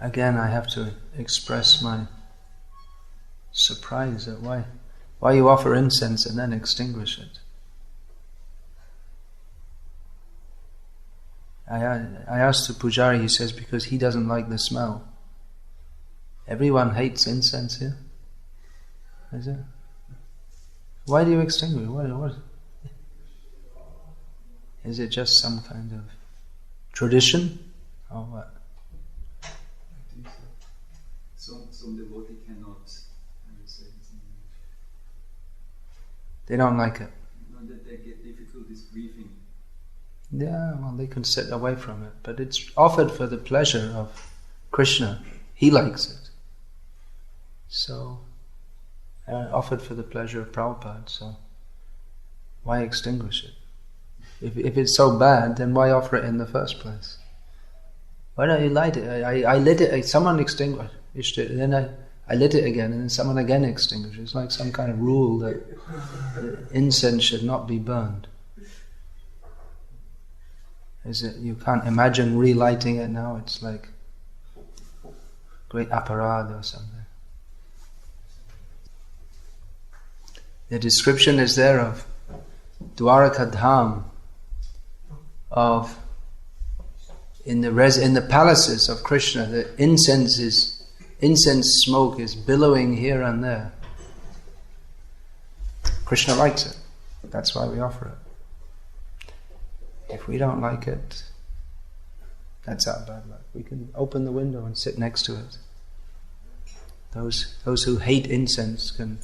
Again, I have to express my surprise at why you offer incense and then extinguish it. I asked the pujari, he says, because he doesn't like the smell. Everyone hates incense here. Is it? Why do you extinguish? What? Is it just some kind of tradition? Or what? Some devotee cannot, I would say. They don't like it. No, that they get difficulties breathing. Yeah, well, they can sit away from it, but it's offered for the pleasure of Krishna. He likes it. So, offered for the pleasure of Prabhupada, so why extinguish it? If it's so bad, then why offer it in the first place? Why don't you light it? I lit it, someone extinguished it, and then I lit it again, and then someone again extinguished it. It's like some kind of rule that incense should not be burned. Is it? You can't imagine relighting it now. It's like great aparad or something. The description is there of Dwaraka Dham, of in the palaces of Krishna, the incense smoke is billowing here and there. Krishna likes it. That's why we offer it. If we don't like it, that's our bad luck. We can open the window and sit next to it. Those who hate incense can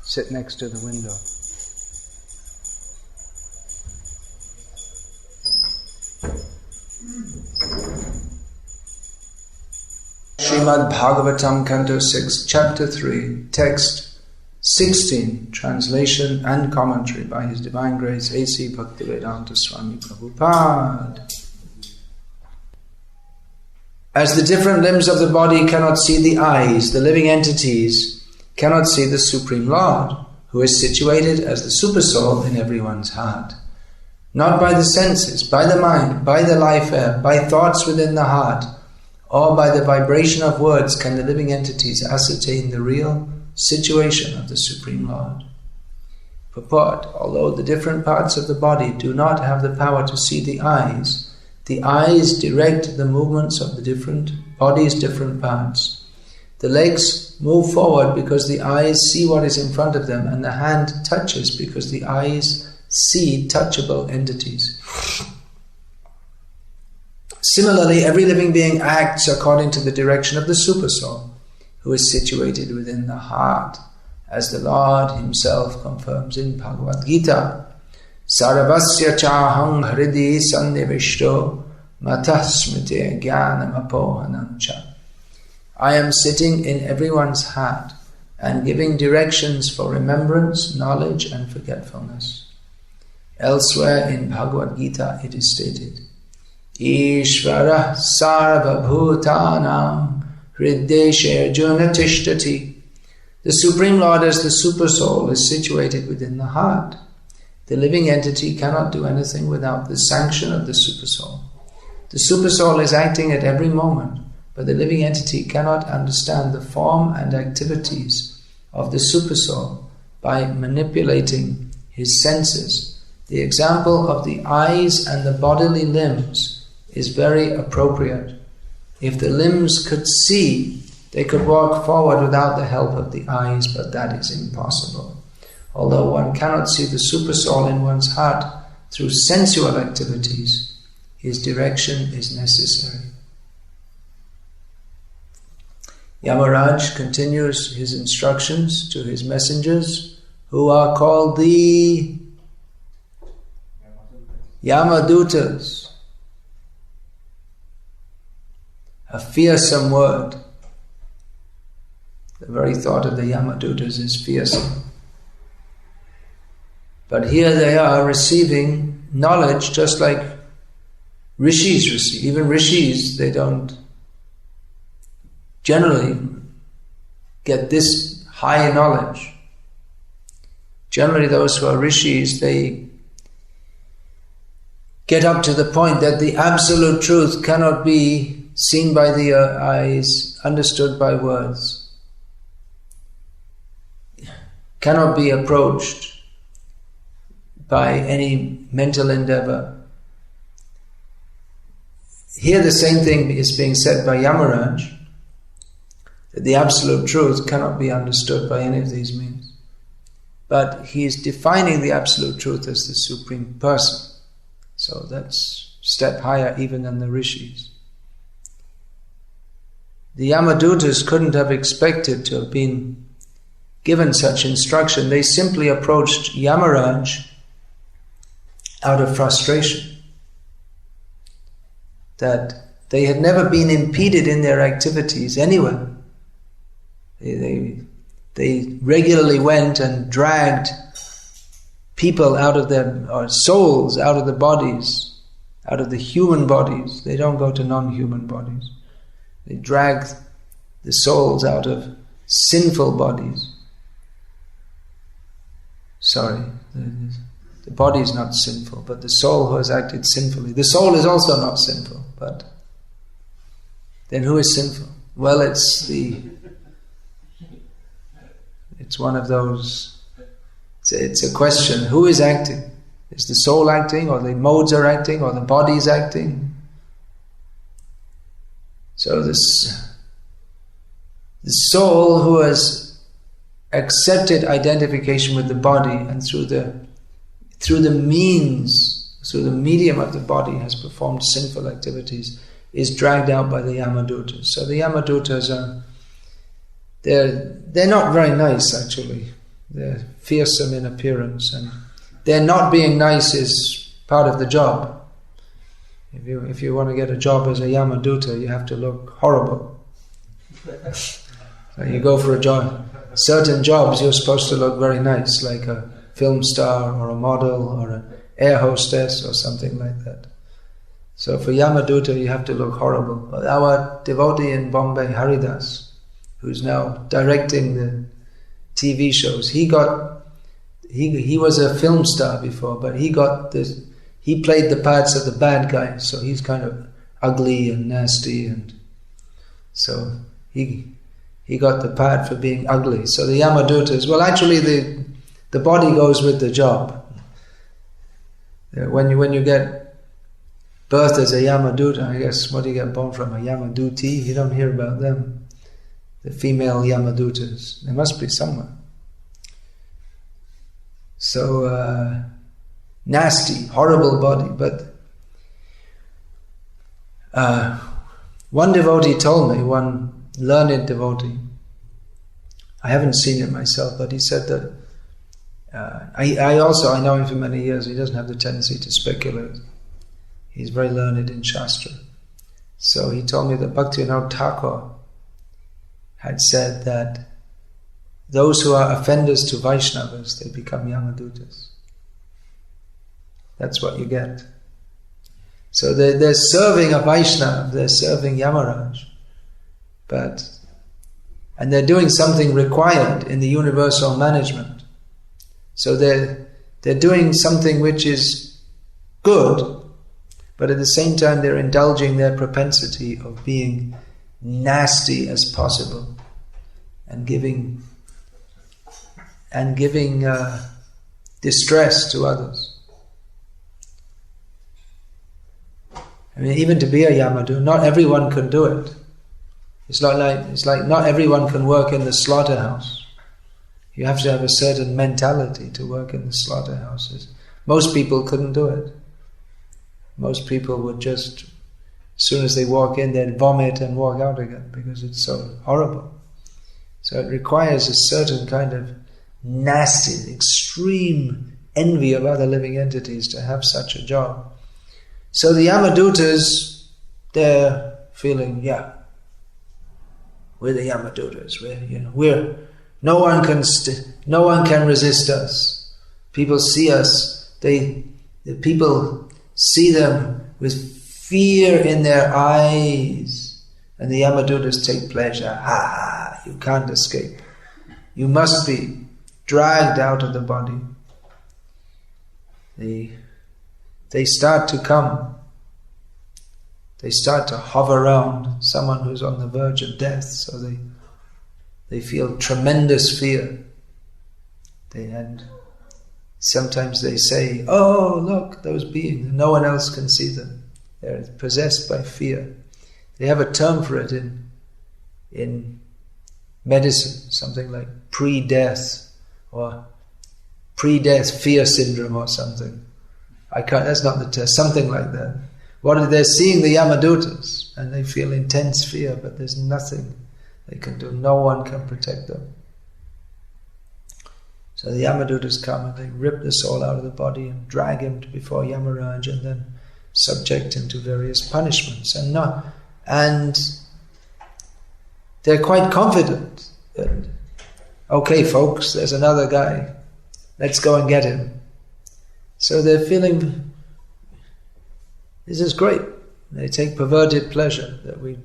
sit next to the window. Srimad Bhagavatam, Canto 6, Chapter 3, Text 16, translation and commentary by His Divine Grace A.C. Bhaktivedanta Swami Prabhupada. As the different limbs of the body cannot see the eyes, the living entities cannot see the Supreme Lord, who is situated as the Supersoul in everyone's heart. Not by the senses, by the mind, by the life air, by thoughts within the heart, or by the vibration of words can the living entities ascertain the real situation of the Supreme Lord. Purport: although the different parts of the body do not have the power to see the eyes direct the movements of the different body's different parts. The legs move forward because the eyes see what is in front of them, and the hand touches because the eyes see touchable entities. Similarly, every living being acts according to the direction of the Supersoul, who is situated within the heart, as the Lord Himself confirms in Bhagavad Gita. Sarvasya chahang hridi sannivishto matah smriti jnanam apohanancha. I am sitting in everyone's heart and giving directions for remembrance, knowledge and forgetfulness. Elsewhere in Bhagavad Gita it is stated, Ishvara sarva bhutanam hriddeshe arjuna tishtati. The Supreme Lord as the Supersoul is situated within the heart. The living entity cannot do anything without the sanction of the Supersoul. The Supersoul is acting at every moment, but the living entity cannot understand the form and activities of the Supersoul by manipulating his senses. The example of the eyes and the bodily limbs is very appropriate. If the limbs could see, they could walk forward without the help of the eyes, but that is impossible. Although one cannot see the Supersoul in one's heart through sensual activities, his direction is necessary. Yamaraj continues his instructions to his messengers, who are called the Yamadutas. A fearsome word. The very thought of the Yamadutas is fearsome. But here they are receiving knowledge just like rishis receive. Even rishis, they don't generally get this high knowledge. Generally those who are rishis, they get up to the point that the absolute truth cannot be seen by the eyes, understood by words, cannot be approached by any mental endeavor. Here the same thing is being said by Yamaraj, that the absolute truth cannot be understood by any of these means. But he is defining the absolute truth as the Supreme Person. So that's a step higher even than the rishis. The Yamadutas couldn't have expected to have been given such instruction. They simply approached Yamaraj out of frustration, that they had never been impeded in their activities anywhere. They regularly went and dragged people out of their, or souls out of the bodies, out of the human bodies. They don't go to non-human bodies. They drag the souls out of sinful bodies. Sorry, the body is not sinful, but the soul who has acted sinfully. The soul is also not sinful, but then who is sinful? Well, it's one of those, it's a question, who is acting? Is the soul acting, or the modes are acting, or the body is acting? So the soul who has accepted identification with the body, and through the medium of the body has performed sinful activities, is dragged out by the Yamadutas. So the Yamadutas are, they're not very nice actually. They're fearsome in appearance, and their not being nice is part of the job. If you want to get a job as a Yamaduta, you have to look horrible. So you go for a job. Certain jobs you're supposed to look very nice, like a film star or a model or an air hostess or something like that. So for Yamaduta you have to look horrible. Our devotee in Bombay, Haridas, who's now directing the TV shows, he was a film star before, but he played the parts of the bad guy, so he's kind of ugly and nasty, and so he got the part for being ugly. So the Yamadutas, well actually the body goes with the job. When you get birth as a Yamaduta, I guess, what do you get born from? A Yamaduti? You don't hear about them. The female Yamadutas. There must be somewhere. So nasty, horrible body. But one devotee told me, one learned devotee, I haven't seen it myself, but he said that I know him for many years. He doesn't have the tendency to speculate. He's very learned in Shastra. So he told me that Bhaktivinoda Thakur had said that those who are offenders to Vaishnavas, they become Yamadutas. That's what you get. So they're serving a Vaishnava, they're serving Yamaraj, and they're doing something required in the universal management. So they're doing something which is good, but at the same time they're indulging their propensity of being nasty as possible and giving distress to others. I mean, even to be a Yamadu, not everyone can do it. It's like not everyone can work in the slaughterhouse. You have to have a certain mentality to work in the slaughterhouses. Most people couldn't do it. Most people would just, as soon as they walk in, they'd vomit and walk out again because it's so horrible. So it requires a certain kind of nasty, extreme envy of other living entities to have such a job. So the Yamadutas, they're feeling, we're the Yamadutas. No one can resist us. People see us. The people see them with fear in their eyes, and the Yamadutas take pleasure. You can't escape. You must be dragged out of the body. They start to come. they start to hover around someone who's on the verge of death, so they feel tremendous fear. And sometimes they say, "Oh, look, those beings, no one else can see them. They're possessed by fear." They have a term for it in medicine, something like pre-death or pre-death fear syndrome or something. That's not the term, something like that. They're seeing the Yamadutas and they feel intense fear, but there's nothing they can do. No one can protect them. So the Yamadutas come and they rip the soul out of the body and drag him before Yamaraj and then subject him to various punishments. And they're quite confident that, okay folks, there's another guy, let's go and get him. So they're feeling, this is great. They take perverted pleasure that we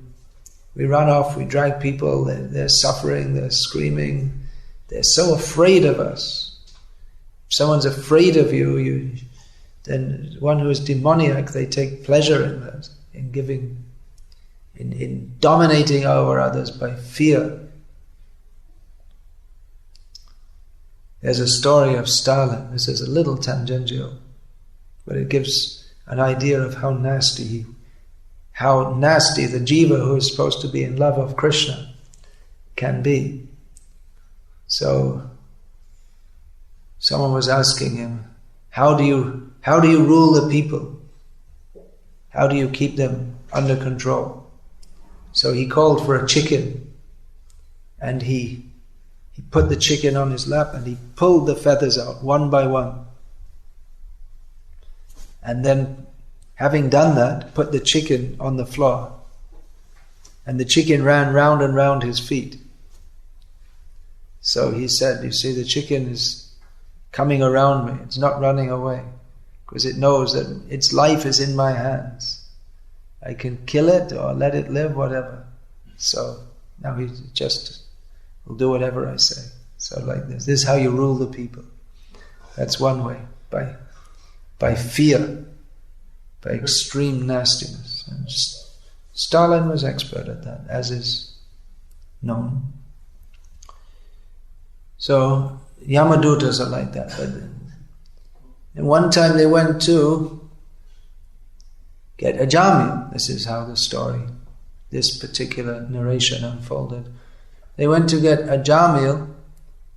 run off, we drag people, they're suffering, they're screaming, they're so afraid of us. If someone's afraid of you, then one who is demoniac, they take pleasure in that, in giving, in dominating over others by fear. There's a story of Stalin. This is a little tangential, but it gives an idea of how nasty the jiva who is supposed to be in love of Krishna can be. So someone was asking him, how do you rule the people? How do you keep them under control? So he called for a chicken, and he put the chicken on his lap and he pulled the feathers out one by one. And then, having done that, put the chicken on the floor. And the chicken ran round and round his feet. So he said, you see, the chicken is coming around me, it's not running away, because it knows that its life is in my hands. I can kill it or let it live, whatever. So now he just will do whatever I say. So like this. This is how you rule the people. That's one way, by fear, by extreme nastiness. And Stalin was expert at that, as is known. So Yamadutas are like that. And one time they went to get a Jamil. This is how the story, this particular narration unfolded. They went to get a Jamil,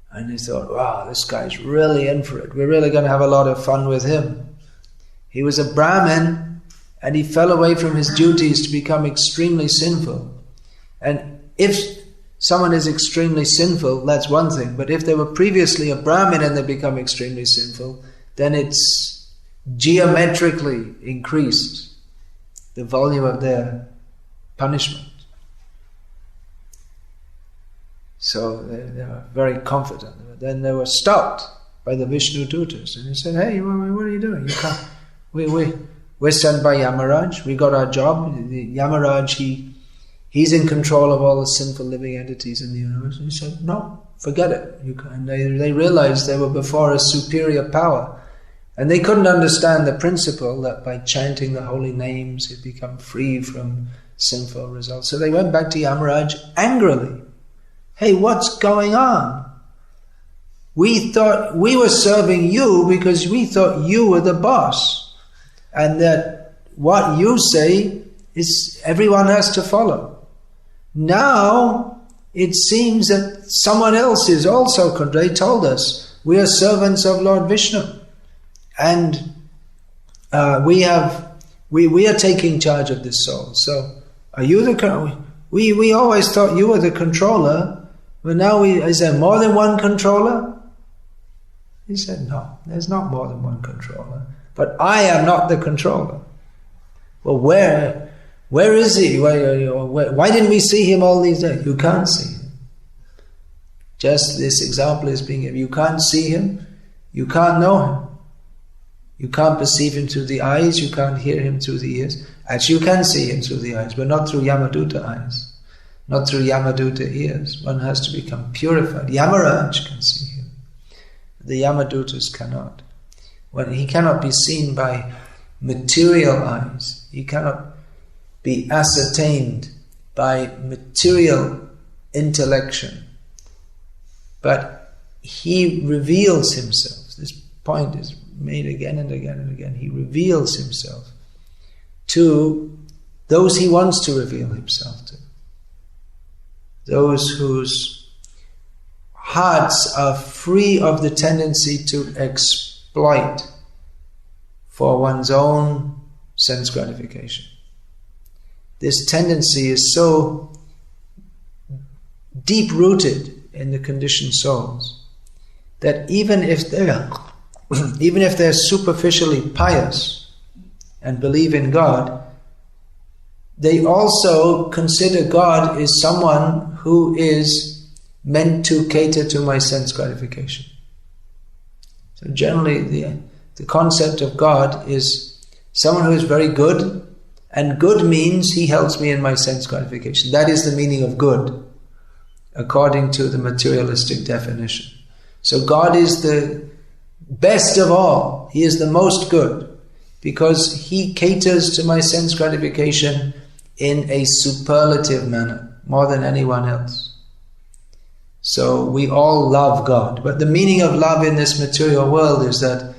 and they thought, wow, this guy's really in for it. We're really going to have a lot of fun with him. He was a Brahmin, and he fell away from his duties to become extremely sinful. And if someone is extremely sinful, that's one thing. But if they were previously a Brahmin and they become extremely sinful, then it's geometrically increased the volume of their punishment. So they were very confident. Then they were stopped by the Vishnu Dutas, and he said, "Hey, what are you doing? You can't. We're sent by Yamaraj. We got our job. The Yamaraj, he's in control of all the sinful living entities in the universe." And he said, "No, forget it." And they realized they were before a superior power, and they couldn't understand the principle that by chanting the holy names he'd become free from sinful results. So they went back to Yamaraj angrily. "Hey, what's going on? We thought we were serving you because we thought you were the boss, and that what you say is everyone has to follow. Now it seems that someone else is also, they told us, we are servants of Lord Vishnu, and we are taking charge of this soul. So are you the we always thought you were the controller, but now is there more than one controller?" He said, "No, there's not more than one controller, but I am not the controller." "Well, where is he? Why didn't we see him all these days?" You can't see him. Just this example is being given. You can't see him, you can't know him. You can't perceive him through the eyes, you can't hear him through the ears. Actually, you can see him through the eyes, but not through Yamaduta eyes, not through Yamaduta ears. One has to become purified. Yamaraj can see him. The Yamadutas cannot. He cannot be seen by material eyes. be ascertained by material intellection, but he reveals himself. This point is made again and again and again. He reveals himself to those he wants to reveal himself to. Those whose hearts are free of the tendency to exploit for one's own sense gratification. This tendency is so deep-rooted in the conditioned souls that even if they're superficially pious and believe in God, they also consider God is someone who is meant to cater to my sense gratification. So generally the concept of God is someone who is very good, and good means he helps me in my sense gratification. That is the meaning of good, according to the materialistic definition. So God is the best of all. He is the most good, because he caters to my sense gratification in a superlative manner, more than anyone else. So we all love God. But the meaning of love in this material world is that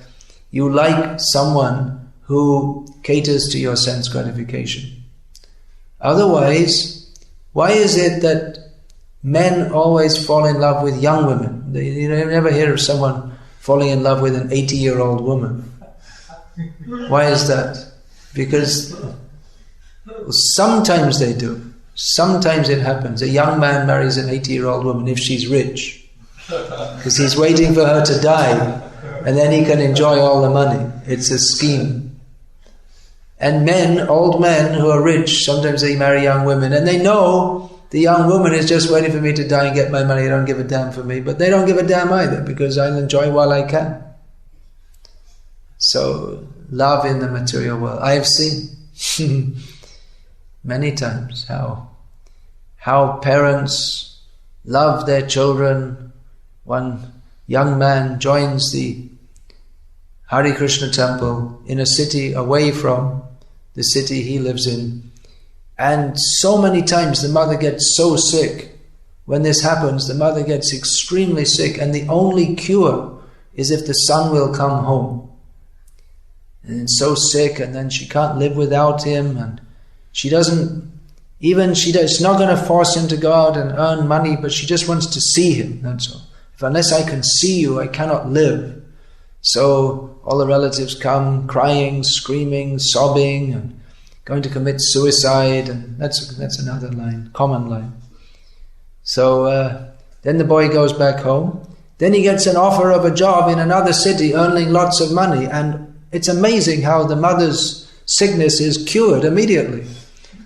you like someone who caters to your sense gratification. Otherwise, why is it that men always fall in love with young women? You never hear of someone falling in love with an 80-year-old woman. Why is that? Because sometimes they do. Sometimes it happens. A young man marries an 80-year-old woman if she's rich, because he's waiting for her to die and then he can enjoy all the money. It's a scheme. And men, old men who are rich, sometimes they marry young women, and they know the young woman is just waiting for me to die and get my money. They don't give a damn for me, but they don't give a damn either, because I'll enjoy while I can. So, love in the material world. I have seen many times how parents love their children. One young man joins the Hare Krishna temple in a city away from the city he lives in, and so many times the mother gets so sick. When this happens, the mother gets extremely sick, and the only cure is if the son will come home. And so sick, and then she can't live without him, and she's not going to force him to go out and earn money, but she just wants to see him, that's all. If unless I can see you, I cannot live. So all the relatives come crying, screaming, sobbing, and going to commit suicide, and that's another line, common line. So then the boy goes back home. Then he gets an offer of a job in another city, earning lots of money, and it's amazing how the mother's sickness is cured immediately.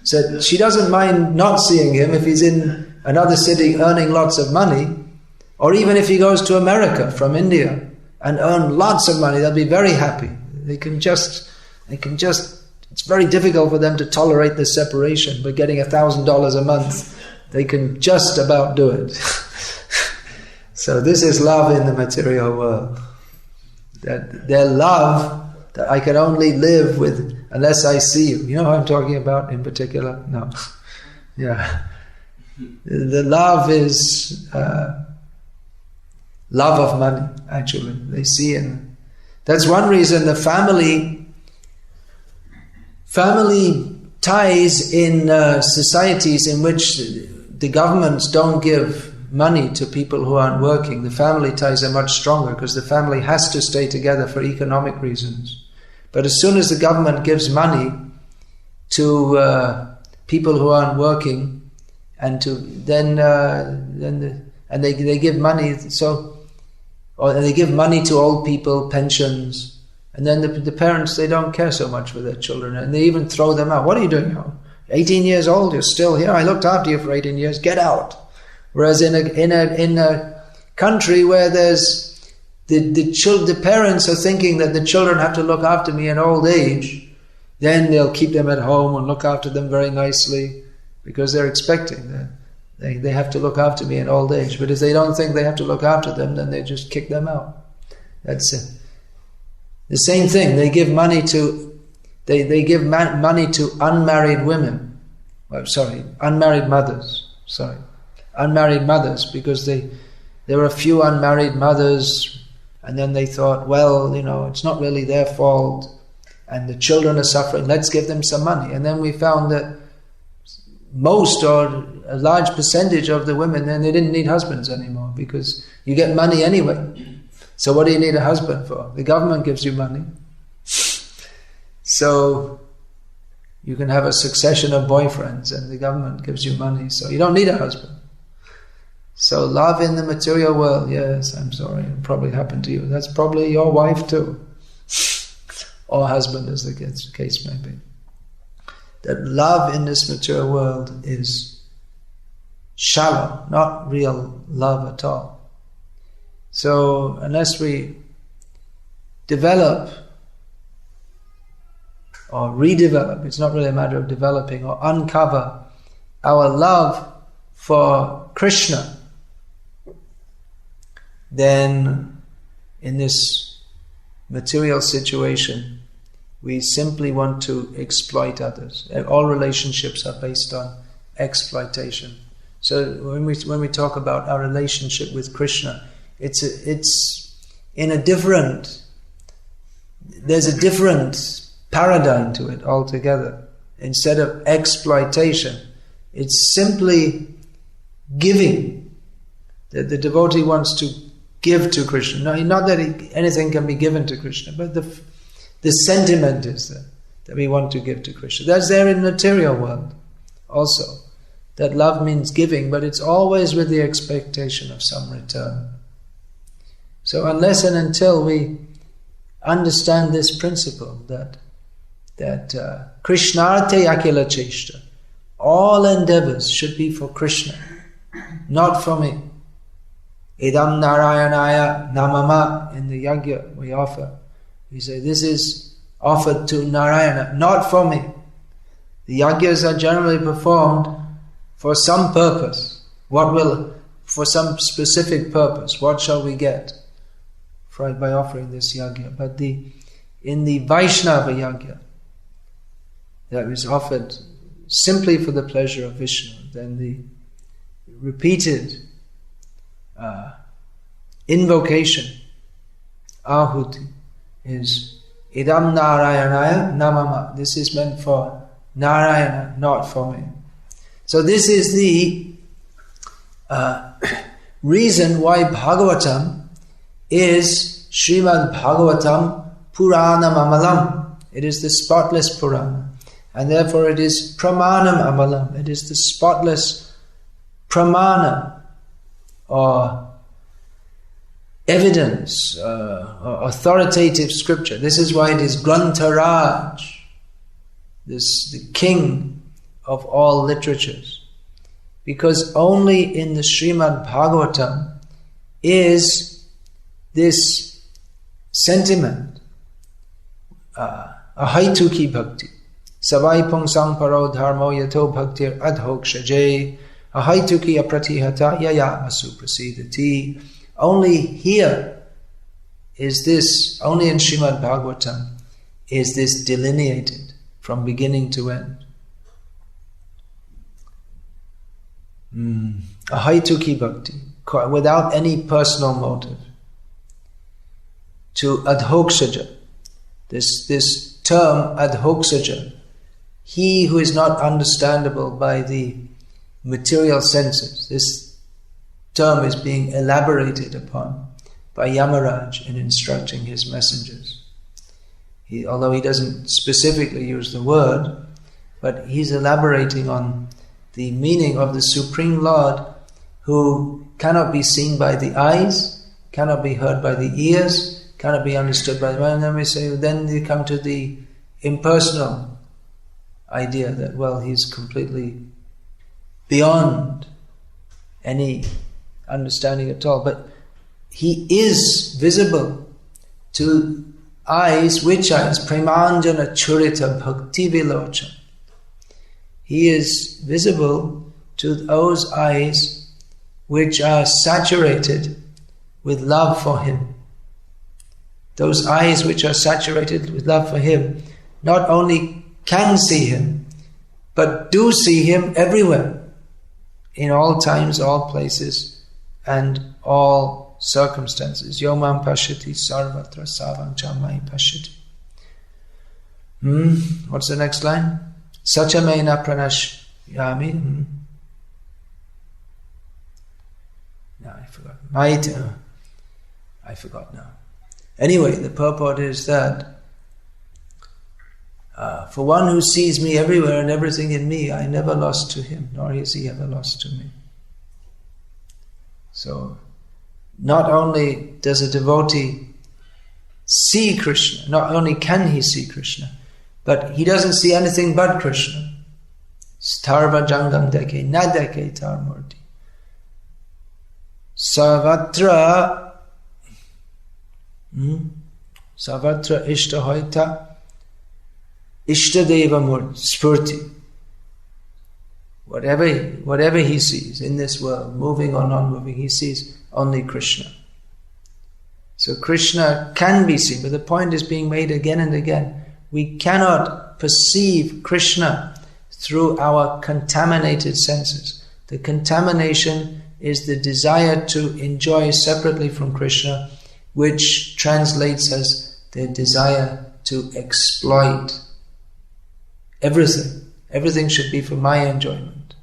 So she doesn't mind not seeing him if he's in another city earning lots of money, or even if he goes to America from India and earn lots of money, they'll be very happy. It's very difficult for them to tolerate this separation, but getting $1,000 a month, they can just about do it. So this is love in the material world. That their love that I can only live with unless I see you. You know who I'm talking about in particular? No. Yeah. The love is love of money, actually. They see it. That's one reason the family ties in societies in which the governments don't give money to people who aren't working. The family ties are much stronger because the family has to stay together for economic reasons. But as soon as the government gives money to people who aren't working, and they give money, or they give money to old people, pensions, and then the parents, they don't care so much for their children, and they even throw them out. What are you doing now? 18 years old, you're still here. I looked after you for 18 years. Get out. Whereas in a country where there's the parents are thinking that the children have to look after me in old age, then they'll keep them at home and look after them very nicely, because they're expecting that they have to look after me in old age. But if they don't think they have to look after them, then they just kick them out. That's it. The same thing. They give money to unmarried women unmarried mothers. Unmarried mothers, because there were a few unmarried mothers, and then they thought, well, it's not really their fault, and the children are suffering, let's give them some money. And then we found that most, or a large percentage of the women, then they didn't need husbands anymore, because you get money anyway. So what do you need a husband for? The government gives you money. So you can have a succession of boyfriends, and the government gives you money, so you don't need a husband. So love in the material world, yes, I'm sorry, it probably happened to you. That's probably your wife too. Or husband, as the case may be. That love in this material world is shallow, not real love at all. So unless we develop or redevelop, it's not really a matter of developing, or uncover our love for Krishna, then in this material situation we simply want to exploit others. All relationships are based on exploitation. So when we talk about our relationship with Krishna, it's in a different, there's a different paradigm to it altogether. Instead of exploitation, it's simply giving. That the devotee wants to give to Krishna. No, not that anything can be given to Krishna, but the sentiment is there, that we want to give to Krishna. That's there in the material world also. That love means giving, but it's always with the expectation of some return. So unless and until we understand this principle, that Krishnarte akila cheshta, all endeavors should be for Krishna, not for me. Idam Narayanaya Namama, in the yajna we offer, we say this is offered to Narayana, not for me. The yajnas are generally performed for some purpose. For some specific purpose. What shall we get by offering this yajna? But in the Vaishnava yajna, that is offered simply for the pleasure of Vishnu, then the repeated invocation, ahuti, is idam narayanaya namama. This is meant for Narayana, not for me. So this is the reason why Bhagavatam is Srimad Bhagavatam Puranam Amalam. It is the spotless Purana, and therefore it is Pramanam Amalam. It is the spotless Pramana, or evidence, or authoritative scripture. This is why it is Grantharaj, the king of all literatures. Because only in the Srimad Bhagavatam is this sentiment, ahaituki bhakti. Savai pungsang paro dharmo yato bhaktir adhokshaje. Ahaituki apratihata yaya masu prasidati. Only here is this, only in Srimad Bhagavatam is this delineated from beginning to end. Ahaituki bhakti, without any personal motive. To adhoksaja, this term adhoksaja, he who is not understandable by the material senses. This term is being elaborated upon by Yamaraj in instructing his messengers. Although he doesn't specifically use the word, but he's elaborating on the meaning of the Supreme Lord, who cannot be seen by the eyes, cannot be heard by the ears, cannot be understood by the mind. And then we say, then you come to the impersonal idea that, well, he's completely beyond any understanding at all. But he is visible to eyes. Which eyes? Premanjana churita bhakti vilocha. He is visible to those eyes which are saturated with love for him. Those eyes which are saturated with love for him not only can see him, but do see Him everywhere, in all times, all places, and all circumstances. Yomam pashyati sarvatra savang chamai pashyati. What's the next line? Sachamena pranashyami. No, I forgot. I forgot now. Anyway, the purport is that for one who sees me everywhere and everything in me, I never lost to him, nor is he ever lost to me. So, not only does a devotee see Krishna, not only can he see Krishna, but he doesn't see anything but Krishna. Starva jangam deke, na deke tar murti. Savatra ishtahoita ishtadeva spurti. Whatever he sees in this world, moving or non-moving, he sees only Krishna. So Krishna can be seen, but the point is being made again and again. We cannot perceive Krishna through our contaminated senses. The contamination is the desire to enjoy separately from Krishna, which translates as the desire to exploit everything. Everything should be for my enjoyment.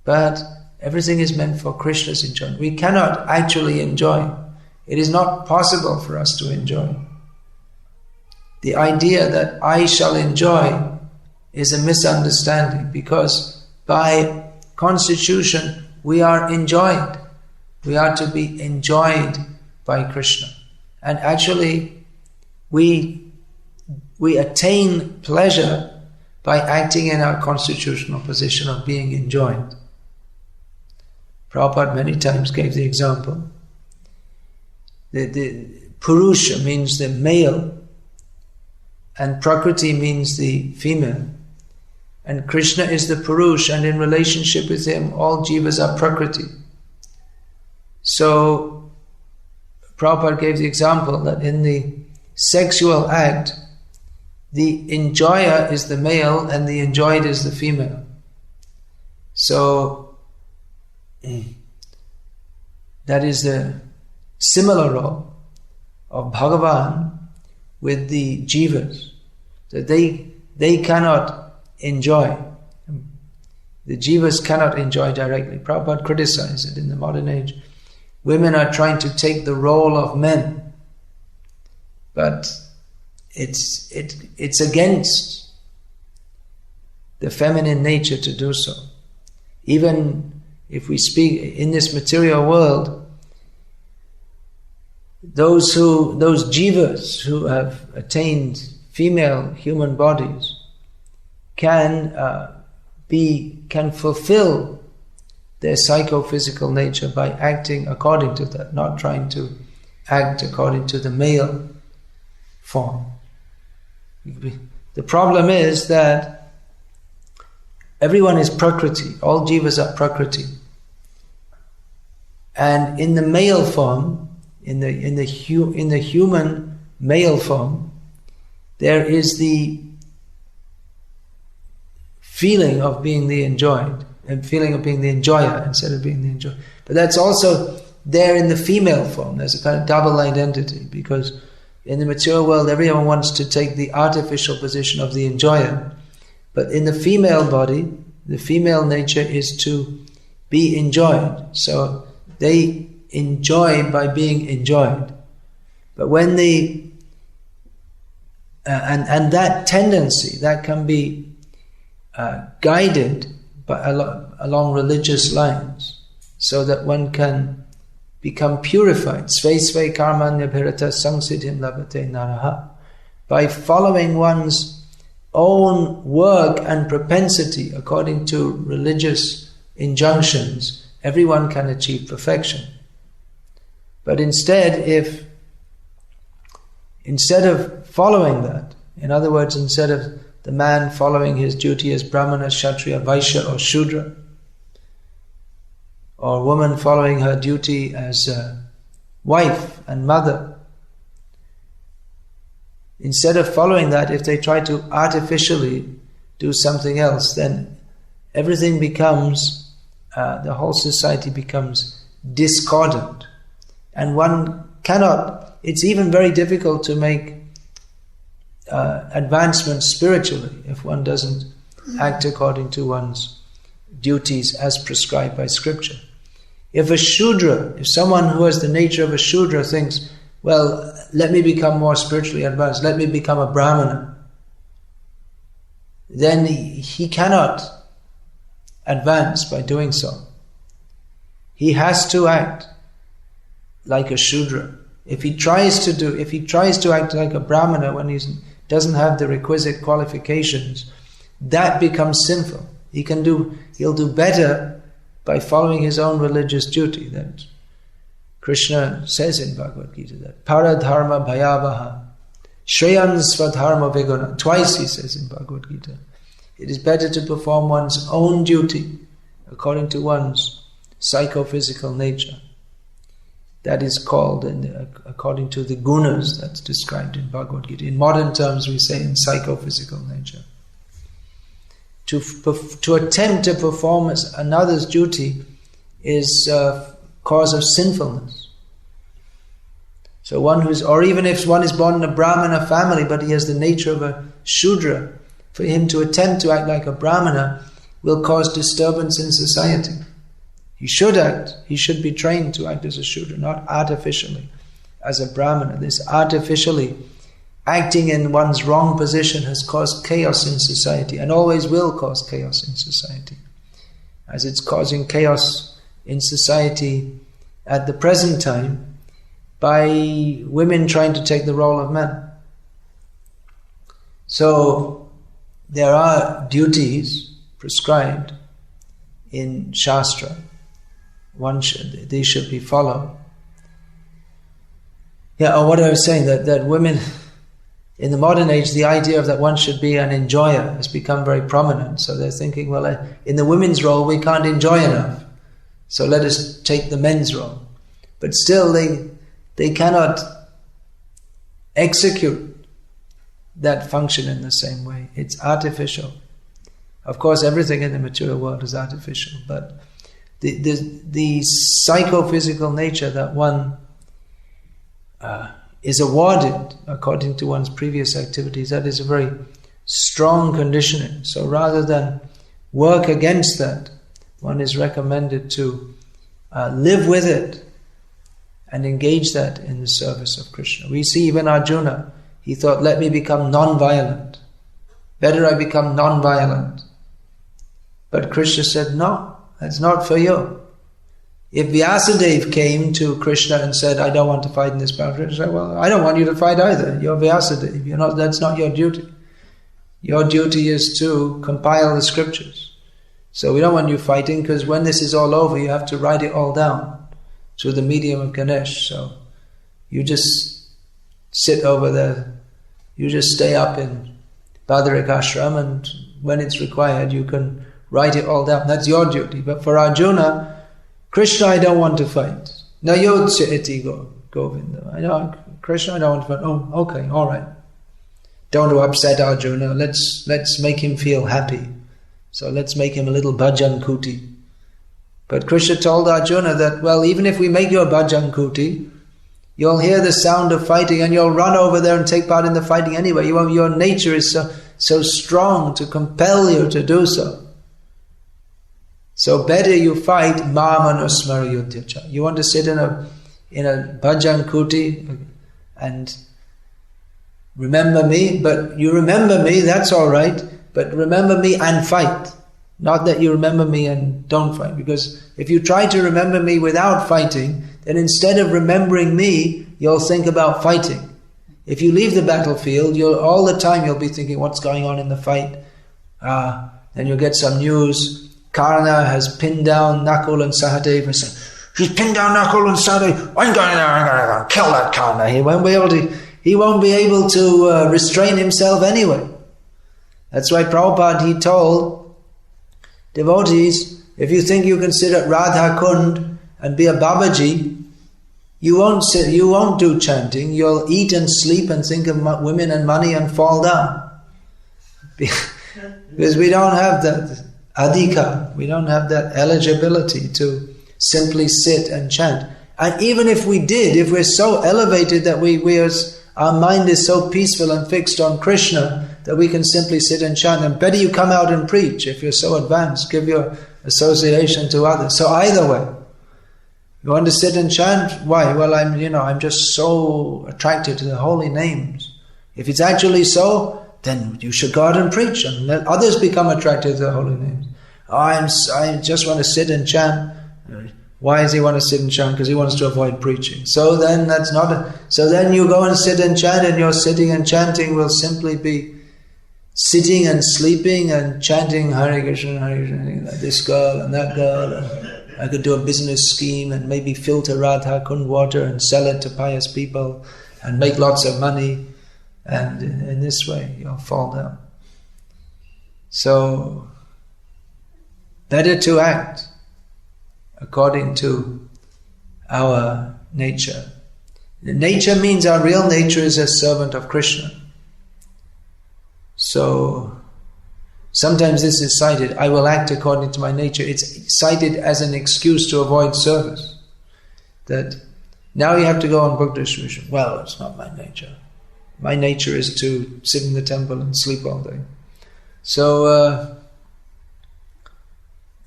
But everything is meant for Krishna's enjoyment. We cannot actually enjoy. It is not possible for us to enjoy. The idea that I shall enjoy is a misunderstanding, because by constitution we are enjoyed. We are to be enjoyed by Krishna. And actually we attain pleasure by acting in our constitutional position of being enjoyed. Prabhupada many times gave the example. The Purusha means the male, and Prakriti means the female. And Krishna is the Purusha, and in relationship with him, all jivas are Prakriti. So, Prabhupada gave the example that in the sexual act, the enjoyer is the male and the enjoyed is the female. So, that is the similar role of Bhagavan with the jivas, that they cannot enjoy. The jivas cannot enjoy directly. Prabhupada criticized it in the modern age. Women are trying to take the role of men, but it's against the feminine nature to do so. Even if we speak in this material world, those jivas who have attained female human bodies can fulfill their psychophysical nature by acting according to that, not trying to act according to the male form. The problem is that everyone is Prakriti, all jivas are Prakriti. And in the male form, in the human male form, there is the feeling of being the enjoyed, and feeling of being the enjoyer instead of being the enjoyed. But that's also there in the female form. There's a kind of double identity, because in the material world everyone wants to take the artificial position of the enjoyer. But in the female body, the female nature is to be enjoyed. So they enjoy by being enjoyed. But when and that tendency, that can be guided by along religious lines, so that one can become purified. Sve sve karmanya bhirata samsiddhim labhate naraha. By following one's own work and propensity according to religious injunctions, everyone can achieve perfection. But instead of following that, in other words, instead of the man following his duty as Brahmana, Kshatriya, Vaishya or Shudra, or woman following her duty as a wife and mother, instead of following that, if they try to artificially do something else, then everything becomes, the whole society becomes discordant. And one cannot, it's even very difficult to make advancement spiritually if one doesn't act according to one's duties as prescribed by scripture. If a Shudra, if someone who has the nature of a Shudra thinks, well, let me become more spiritually advanced, let me become a Brahmana, then he cannot advance by doing so. He has to act like a Shudra. If he tries to act like a Brahmana when he doesn't have the requisite qualifications, that becomes sinful. He'll do better by following his own religious duty. That Krishna says in Bhagavad Gita that paradharma bhayavaha shreyan swadharma viguna. Twice he says in Bhagavad Gita, it is better to perform one's own duty according to one's psychophysical nature. That is called, according to the gunas that's described in Bhagavad Gita. In modern terms we say in psychophysical nature. To attempt to perform another's duty is a cause of sinfulness. So or even if one is born in a Brahmana family but he has the nature of a Shudra, for him to attempt to act like a Brahmana will cause disturbance in society. He should be trained to act as a Shudra, not artificially as a Brahmana. This artificially acting in one's wrong position has caused chaos in society and always will cause chaos in society, as it's causing chaos in society at the present time by women trying to take the role of men. So there are duties prescribed in Shastra. They should be followed. Or what I was saying, that women, in the modern age, the idea of that one should be an enjoyer has become very prominent. So they're thinking, well, in the women's role we can't enjoy enough, so let us take the men's role. But still they cannot execute that function in the same way. It's artificial. Of course, everything in the material world is artificial, but the psychophysical nature that one is awarded according to one's previous activities, that is a very strong conditioning. So rather than work against that, one is recommended to live with it and engage that in the service of Krishna. We see even Arjuna, he thought, let me become non-violent. Better I become non-violent. But Krishna said, no, that's not for you. If Vyasadeva came to Krishna and said, I don't want to fight in this battle, Krishna said, well, I don't want you to fight either. You're Vyasadeva. That's not your duty. Your duty is to compile the scriptures. So we don't want you fighting, because when this is all over, you have to write it all down through the medium of Ganesh. So you just sit over there. You just stay up in Badarik Ashram, and when it's required, you can write it all down. That's your duty. But for Arjuna, Krishna, I don't want to fight. Na yodse iti Govinda. I know, Krishna, I don't want to fight. Oh, okay, all right. Don't upset Arjuna. Let's make him feel happy. So let's make him a little bhajan kuti. But Krishna told Arjuna that, well, even if we make you a bhajan kuti, you'll hear the sound of fighting and you'll run over there and take part in the fighting anyway. Your nature is so strong to compel you to do so. So better you fight mamanusmara yuddhacha. You want to sit in a bhajan kuti and remember me, but you remember me, that's all right, but remember me and fight. Not that you remember me and don't fight, because if you try to remember me without fighting, then instead of remembering me, you'll think about fighting. If you leave the battlefield, all the time you'll be thinking what's going on in the fight. Then you'll get some news. Karna has pinned down Nakul and Sahadeva and said, he's pinned down Nakul and Sahadeva, I'm going to kill that Karna. He won't be able to restrain himself anyway. That's why Prabhupada, he told devotees, if you think you can sit at Radha Kund and be a Babaji, you won't do chanting, you'll eat and sleep and think of women and money and fall down. Because we don't have that adhika, we don't have that eligibility to simply sit and chant. And even if we did, if we're so elevated that our mind is so peaceful and fixed on Krishna that we can simply sit and chant, then better you come out and preach. If you're so advanced, give your association to others. So either way, you want to sit and chant? Why? Well, I'm just so attracted to the holy names. If it's actually so, then you should go out and preach and let others become attracted to the holy names. I just want to sit and chant. Why does he want to sit and chant? Because he wants to avoid preaching. So then so then you go and sit and chant, and your sitting and chanting will simply be sitting and sleeping and chanting Hare Krishna, Hare Krishna, this girl and that girl. And I could do a business scheme and maybe filter Radha Kund water and sell it to pious people and make lots of money. And in this way, you'll fall down. So, better to act according to our nature. Nature means our real nature is a servant of Krishna. So, sometimes this is cited, I will act according to my nature. It's cited as an excuse to avoid service. That now you have to go on book distribution. Well, it's not my nature. My nature is to sit in the temple and sleep all day. So,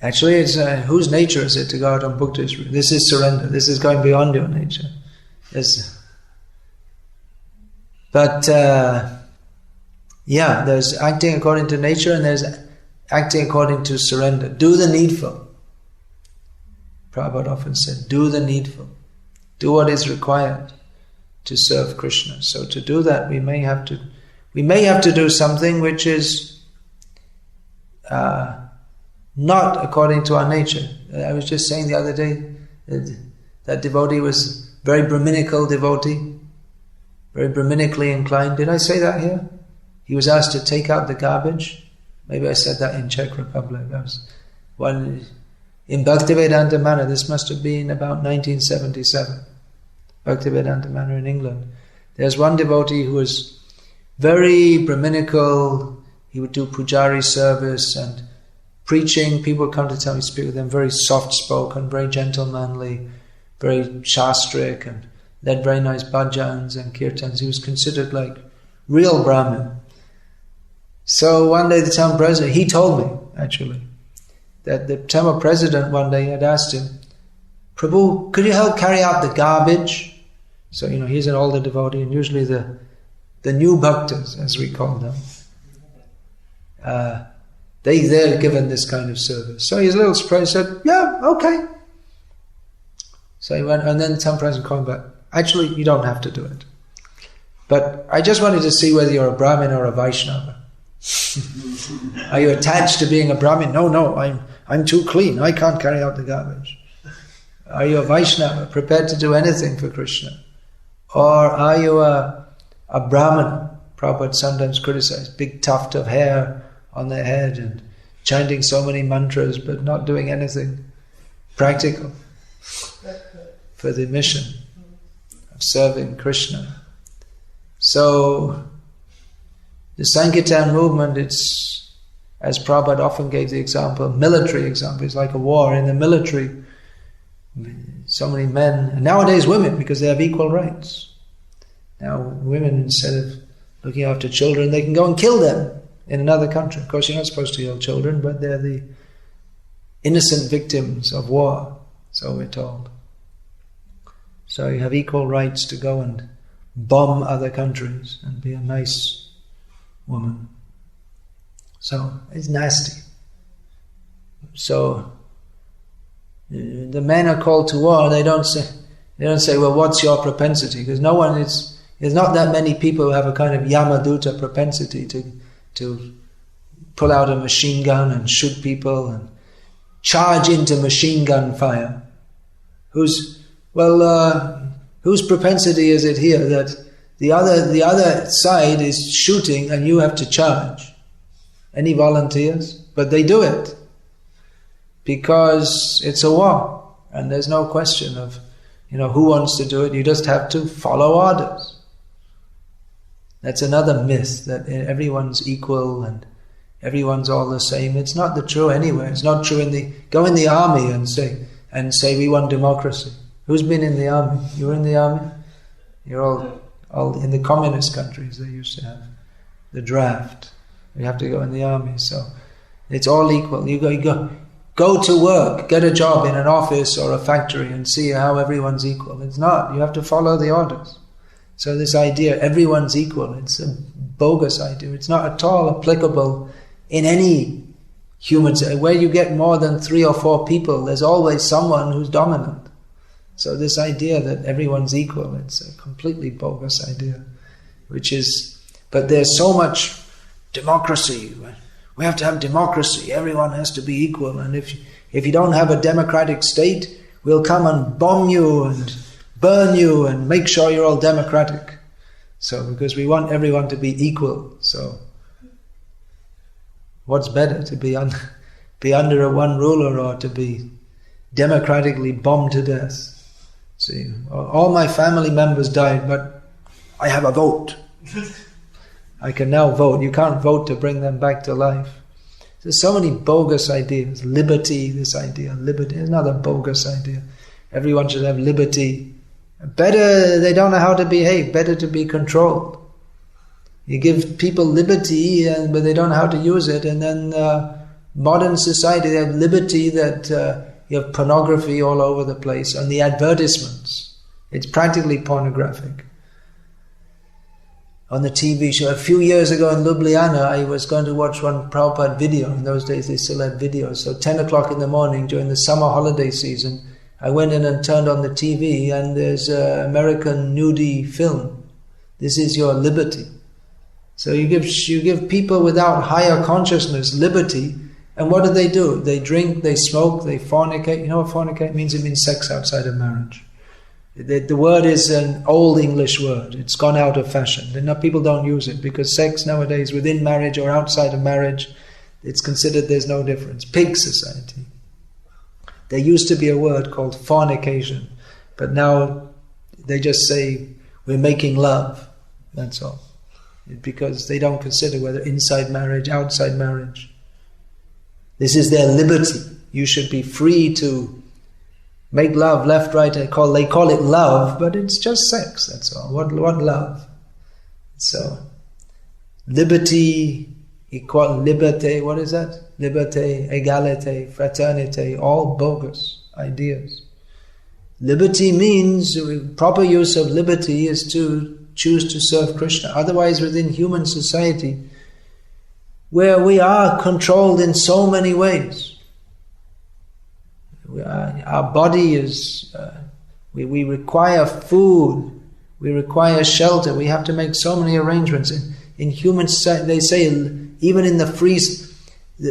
actually, it's whose nature is it to go out on book distribution? This is surrender. This is going beyond your nature. But there's acting according to nature and there's acting according to surrender. Do the needful. Prabhupada often said, do the needful. Do what is required to serve Krishna. So to do that, we may have to do something which is not according to our nature. I was just saying the other day that devotee was very Brahminical devotee, very Brahminically inclined. Did I say that here? He was asked to take out the garbage. Maybe I said that in Czech Republic. In Bhaktivedanta Manor, this must have been about 1977. Bhaktivedanta Manor in England. There's one devotee who was very Brahminical. He would do pujari service and preaching. People would come to tell me, speak with them, very soft-spoken, very gentlemanly, very shastric, and led very nice bhajans and kirtans. He was considered like real Brahmin. So one day the temple president, he told me actually, that the temple president one day had asked him, Prabhu, could you help carry out the garbage? So, he's an older devotee, and usually the new bhaktas, as we call them, they're given this kind of service. So he's a little surprised, said, yeah, okay. So he went, and then the temple president called him back, actually, you don't have to do it. But I just wanted to see whether you're a Brahmin or a Vaishnava. Are you attached to being a Brahmin? No, I'm too clean, I can't carry out the garbage. Are you a Vaishnava, prepared to do anything for Krishna? Or are you a Brahmin? Prabhupada sometimes criticized, big tuft of hair on their head and chanting so many mantras but not doing anything practical for the mission of serving Krishna. So, the Sankirtan movement, it's, as Prabhupada often gave the example, military example, it's like a war. In the military, so many men, and nowadays women, because they have equal rights. Now women, instead of looking after children, they can go and kill them in another country. Of course, you're not supposed to kill children, but they're the innocent victims of war, so we're told. So you have equal rights to go and bomb other countries and be a nice woman. So it's nasty. So the men are called to war. They don't say, well, what's your propensity? Because there's not that many people who have a kind of Yamaduta propensity to pull out a machine gun and shoot people and charge into machine gun fire. Whose propensity is it here that the other side is shooting and you have to charge? Any volunteers? But they do it because it's a war and there's no question of who wants to do it. You just have to follow orders. That's another myth, that everyone's equal and everyone's all the same. It's not the true anywhere. It's not true go in the army and say we want democracy. Who's been in the army? You were in the army? You're all in the communist countries. They used to have the draft. You have to go in the army. So it's all equal. You go to work, get a job in an office or a factory and see how everyone's equal. It's not. You have to follow the orders. So this idea, everyone's equal, it's a bogus idea. It's not at all applicable in any human. Where you get more than 3 or 4 people, there's always someone who's dominant. So this idea that everyone's equal, it's a completely bogus idea. But there's so much democracy. We have to have democracy. Everyone has to be equal. And if you don't have a democratic state, we'll come and bomb you and burn you and make sure you're all democratic. So because we want everyone to be equal. So what's better, to be under a one ruler or to be democratically bombed to death? See, all my family members died, but I have a vote. I can now vote. You can't vote to bring them back to life. There's so many bogus ideas. Liberty, this idea, liberty is another bogus idea. Everyone should have liberty. Better, they don't know how to behave. Better to be controlled. You give people liberty, but they don't know how to use it. And then modern society, they have liberty that you have pornography all over the place. And the advertisements, it's practically pornographic. On the TV show, a few years ago in Ljubljana, I was going to watch one Prabhupada video. In those days they still had videos. So 10 o'clock in the morning during the summer holiday season, I went in and turned on the TV and there's an American nudie film. This is your liberty. So you give people without higher consciousness liberty, and what do? They drink, they smoke, they fornicate. You know what fornicate means? It means sex outside of marriage. The word is an old English word. It's gone out of fashion. People don't use it because sex nowadays, within marriage or outside of marriage, it's considered there's no difference. Pig society. There used to be a word called fornication, but now they just say we're making love. That's all. Because they don't consider whether inside marriage, outside marriage. This is their liberty. You should be free to make love left, right. They call it love, but it's just sex. That's all. What love? So, liberty, liberté. What is that? Liberté, egalité, fraternité. All bogus ideas. Liberty means proper use of liberty is to choose to serve Krishna. Otherwise, within human society, where we are controlled in so many ways. Our body is, we require food, we require shelter, we have to make so many arrangements. In human society, they say, even in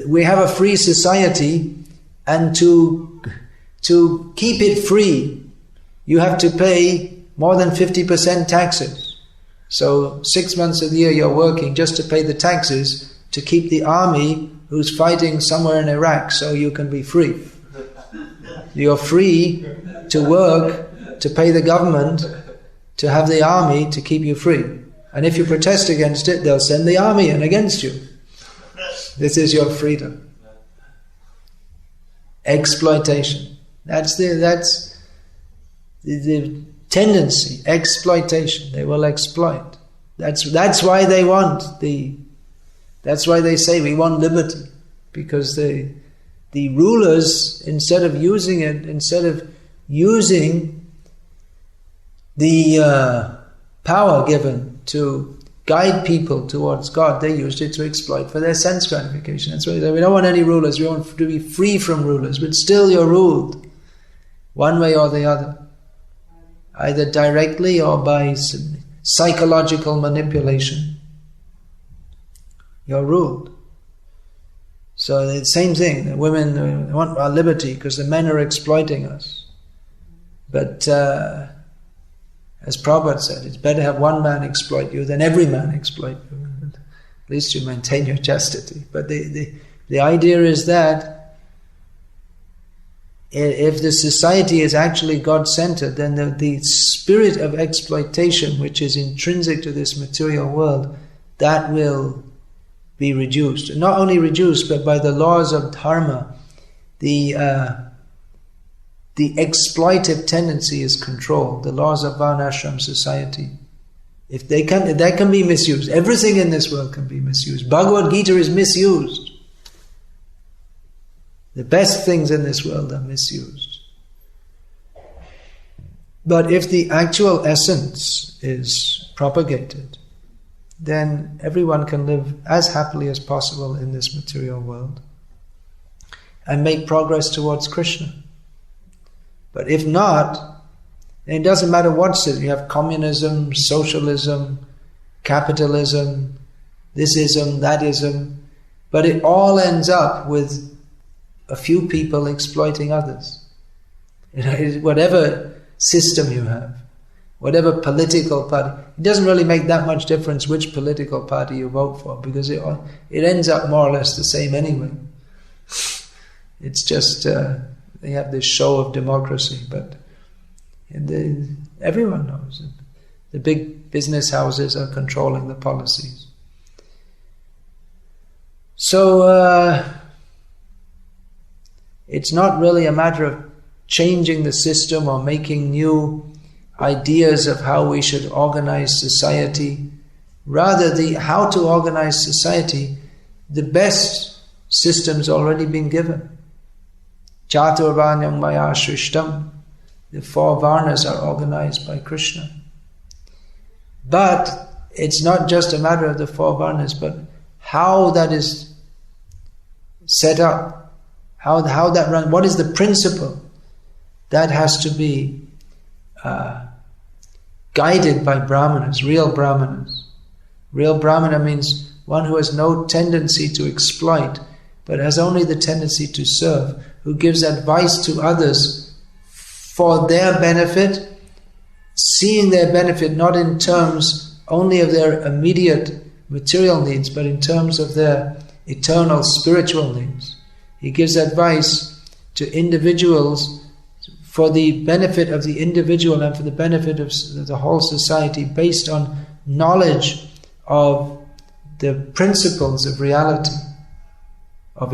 we have a free society, and to keep it free, you have to pay more than 50% taxes. So 6 months of the year you're working just to pay the taxes to keep the army who's fighting somewhere in Iraq so you can be free. You're free to work, to pay the government, to have the army to keep you free. And if you protest against it, they'll send the army in against you. This is your freedom. Exploitation. That's the tendency. Exploitation. They will exploit. That's why they That's why they say we want liberty, because the rulers, instead of using the power given to guide people towards God, they used it to exploit for their sense gratification. That's why they say we don't want any rulers, we want to be free from rulers, but still you're ruled, one way or the other, either directly or by psychological manipulation. You're ruled. So the same thing, the women want our liberty because the men are exploiting us. But as Prabhupada said, it's better have one man exploit you than every man exploit you. At least you maintain your chastity. But the idea is that if the society is actually God-centered, then the spirit of exploitation, which is intrinsic to this material world, that will be reduced. Not only reduced, but by the laws of dharma, the exploitive tendency is controlled. The laws of varnashram society, if that can be misused. Everything in this world can be misused. Bhagavad Gita is misused. The best things in this world are misused. But if the actual essence is propagated, then everyone can live as happily as possible in this material world and make progress towards Krishna. But if not, then it doesn't matter what system. You have communism, socialism, capitalism, thisism, thatism, but it all ends up with a few people exploiting others. Whatever system you have, whatever political party, it doesn't really make that much difference which political party you vote for, because it ends up more or less the same anyway. It's just they have this show of democracy, but everyone knows it. The big business houses are controlling the policies. So it's not really a matter of changing the system or making new ideas of how we should organize society. Rather, how to organize society, the best system's already been given. Chaturvanyam maya shrishtam. The 4 varnas are organized by Krishna. But it's not just a matter of the 4 varnas, but how that is set up, how that runs, what is the principle that has to be guided by brahmanas, real brahmanas. Real brahmana means one who has no tendency to exploit, but has only the tendency to serve, who gives advice to others for their benefit, seeing their benefit not in terms only of their immediate material needs, but in terms of their eternal spiritual needs. He gives advice to individuals for the benefit of the individual and for the benefit of the whole society, based on knowledge of the principles of reality, of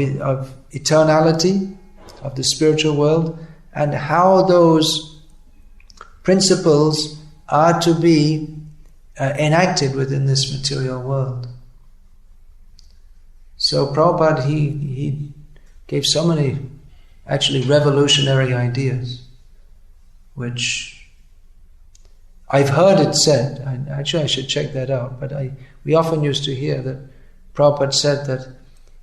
eternality, of the spiritual world, and how those principles are to be enacted within this material world. So Prabhupada, he gave so many actually revolutionary ideas, which I've heard it said, I should check that out, but we often used to hear that Prabhupada said that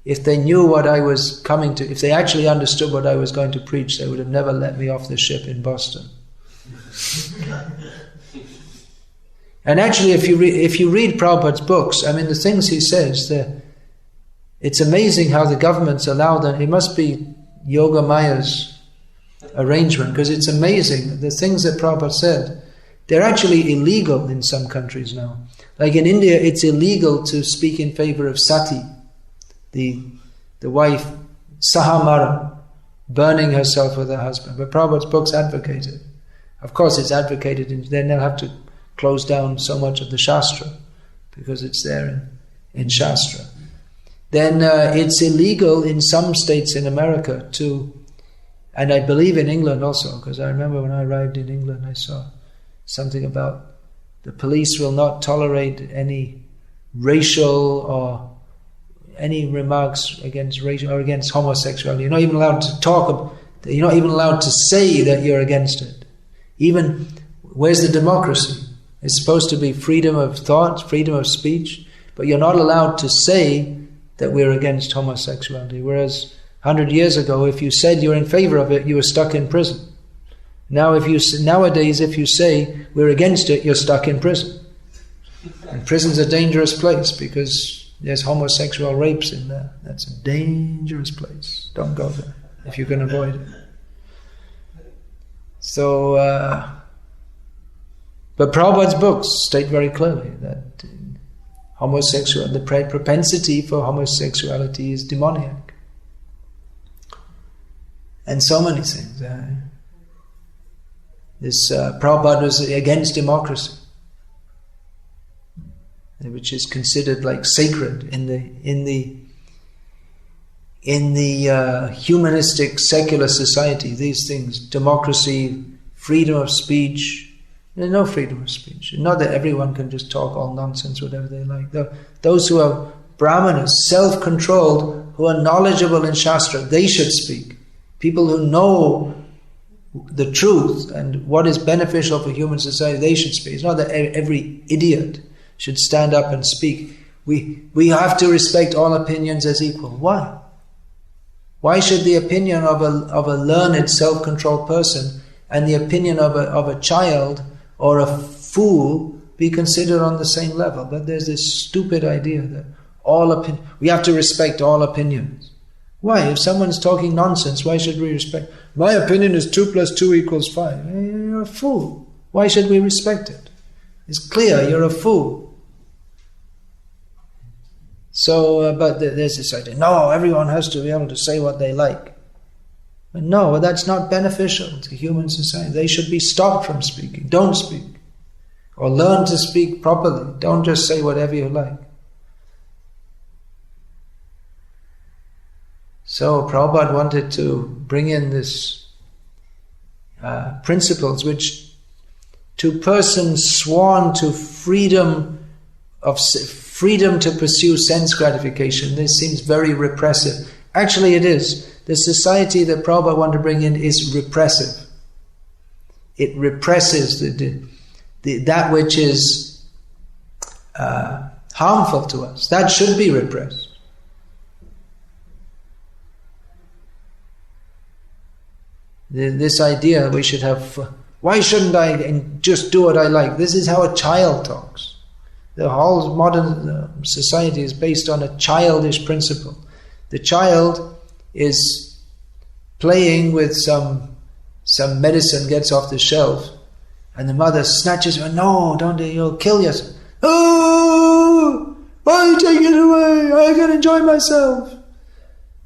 if they knew what I was coming to, if they actually understood what I was going to preach, they would have never let me off the ship in Boston. And actually, if you read Prabhupada's books, I mean, the things he says, it's amazing how the governments allow them. It must be Yoga Maya's arrangement, because it's amazing. The things that Prabhupada said, they're actually illegal in some countries now. Like in India, it's illegal to speak in favor of sati, the wife, sahamara, burning herself with her husband. But Prabhupada's books advocate it. Of course, it's advocated, and then they'll have to close down so much of the Shastra, because it's there in Shastra. Then it's illegal in some states in America to, and I believe in England also, because I remember when I arrived in England, I saw something about the police will not tolerate any racial or any remarks against racial or against homosexuality. You're not even allowed to talk, you're not even allowed to say that you're against it. Even, where's the democracy? It's supposed to be freedom of thought, freedom of speech, but you're not allowed to say that we're against homosexuality. Whereas 100 years ago, if you said you're in favor of it, you were stuck in prison. Nowadays, if you say we're against it, you're stuck in prison. And prison's a dangerous place because there's homosexual rapes in there. That's a dangerous place. Don't go there if you can avoid it. So, but Prabhupada's books state very clearly that the propensity for homosexuality is demoniac. And so many things. Prabhupada was against democracy. which is considered like sacred in the humanistic secular society. These things, democracy, freedom of speech. There's no freedom of speech. Not that everyone can just talk all nonsense, whatever they like. Those who are brahmanas, self-controlled, who are knowledgeable in Shastra, they should speak. People who know the truth and what is beneficial for human society, they should speak. It's not that every idiot should stand up and speak. We have to respect all opinions as equal. Why? Why should the opinion of a learned, self-controlled person and the opinion of a child or a fool be considered on the same level? But there's this stupid idea that we have to respect all opinions. Why? If someone's talking nonsense, why should we respect? My opinion is 2 + 2 = 5. You're a fool. Why should we respect it? It's clear you're a fool. So, but there's this idea, no, everyone has to be able to say what they like. But no, that's not beneficial to human society. They should be stopped from speaking. Don't speak. Or learn to speak properly. Don't just say whatever you like. So Prabhupada wanted to bring in this principles which, to persons sworn to freedom to pursue sense gratification, this seems very repressive. Actually it is. The society that Prabhupada wanted to bring in is repressive. It represses that which is harmful to us. That should be repressed. This idea we should have, why shouldn't I just do what I like? This is how a child talks. The whole modern society is based on a childish principle. The child is playing with some medicine, gets off the shelf, and the mother snatches her, no, don't you, you'll kill yourself. Oh, why take it away? I can enjoy myself.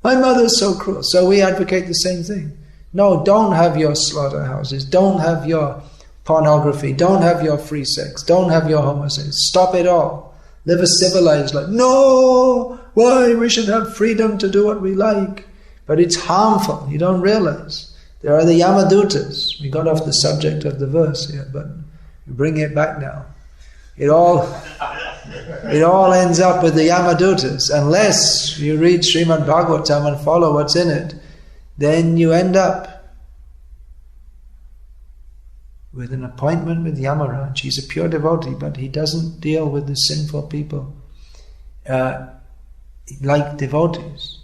My mother's so cruel. So we advocate the same thing. No, don't have your slaughterhouses, don't have your pornography, don't have your free sex, don't have your homosexuality. Stop it all. Live a civilized life. No, why? We should have freedom to do what we like. But it's harmful, you don't realize. There are the Yamadutas. We got off the subject of the verse here, but we bring it back now. It all ends up with the Yamadutas. Unless you read Srimad Bhagavatam and follow what's in it, then you end up with an appointment with Yamaraj. He's a pure devotee, but he doesn't deal with the sinful people like devotees.